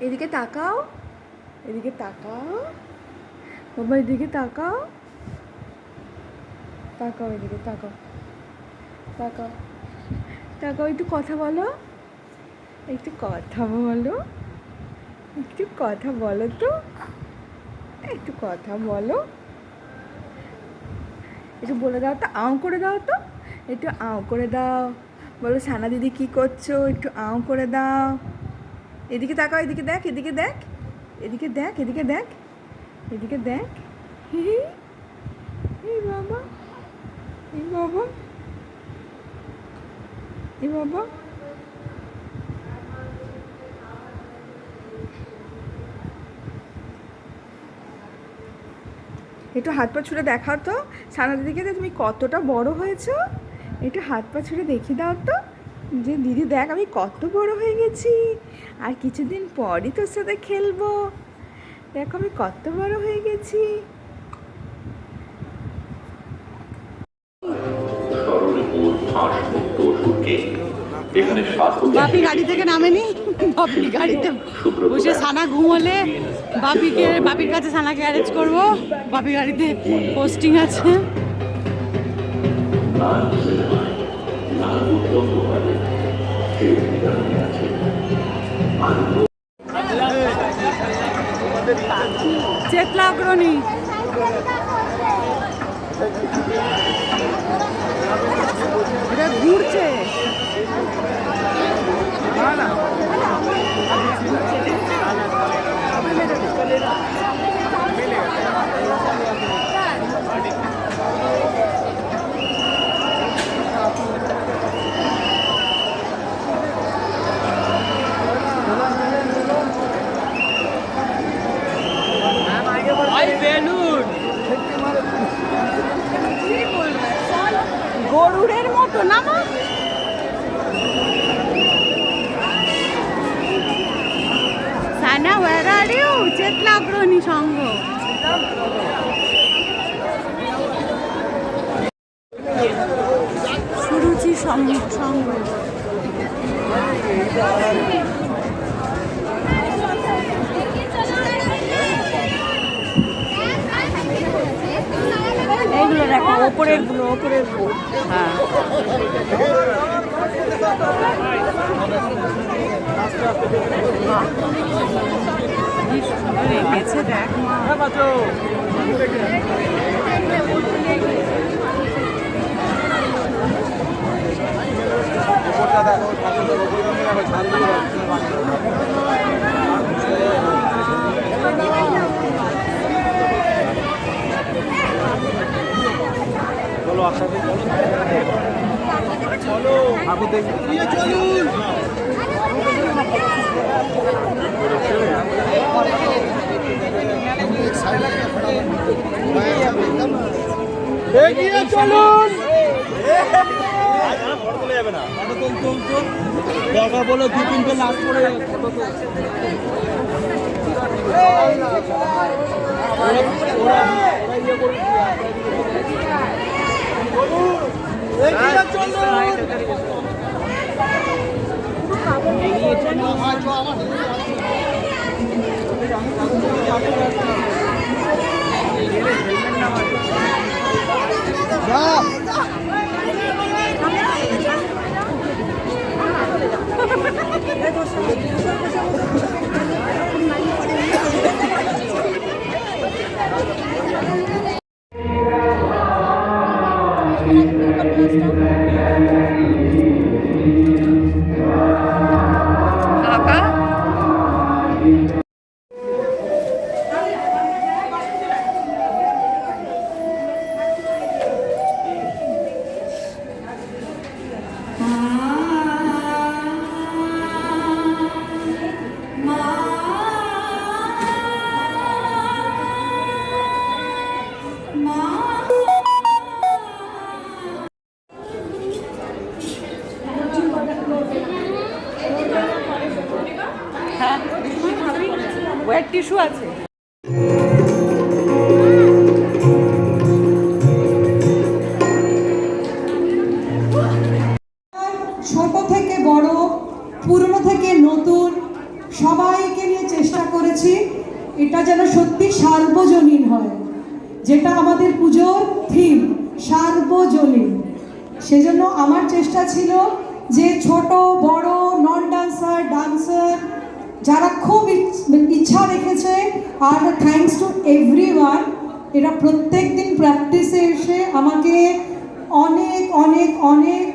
এদিকে তাকাও, এদিকে তাকাও বাবা, এদিকে তাকাও, তাকাও এদিকে, তাকাও তাকাও তাকাও, একটু কথা বলো, একটু কথা বলো, একটু কথা বলো তো, একটু কথা বলো, একটু বলে দাও তো, আও করে দাও তো, একটু আও করে দাও, বলো সানা দিদি কী করছো, একটু আও করে দাও। এদিকে তাকাও, এদিকে দেখ, এদিকে দেখ, এদিকে দেখ, এদিকে দেখ, এদিকে দেখ। এই বাবা, এই বাবা, এই বাবা, একটু হাত পা ছুঁড়ে দেখাও তো সানা দিদিকে, যে তুমি কতটা বড় হয়েছো, একটু হাত পা ছুঁড়ে দেখিয়ে দাও তো, যে দিদি দেখ আমি কত বড় হয়ে গেছি, আর কিছুদিন পরই তোর সাথে খেলবো, দেখো আমি কত বড় হয়ে গেছি। বাপি গাড়ি থেকে নামেনি, বাপি গাড়িতে বসে সানা ঘুমোলে বাপির কাছে সানাকে অ্যারেঞ্জ করবো, বাপি গাড়িতে পোস্টিং আছে। চেতলা অগ্রণী ঘুরছে, গরুরের মতো না মা, সানা where are you? চেতলা অগ্রণী সংঘ। সুরুচি সংঘ। এইগুলো দেখো, ওপরের গুলো, হ্যাঁ রেখেছে দেখ চলো আবু দেখি চলুন এগিয়ে চলুন, যাবে না দরকার বলে দু তিনটে লাস্ট করে ওয়েট টিস্যু আছে। ছোট থেকে বড়, পুরনো থেকে নতুন, সবাইকে নিয়ে করেছি এটা যেন সত্যি সার্বজনীন হয়, যেটা আমাদের পুজোর থিম, সার্বজনীন। সেজন্য আমার চেষ্টা ছিল যে ছোট বড় নন ডান্সার ডান্সার যারা খুব ইচ্ছা রেখেছে, আর থ্যাঙ্কস টু এভরিওয়ান, এরা প্রত্যেক দিন প্র্যাকটিসে এসে আমাকে অনেক অনেক অনেক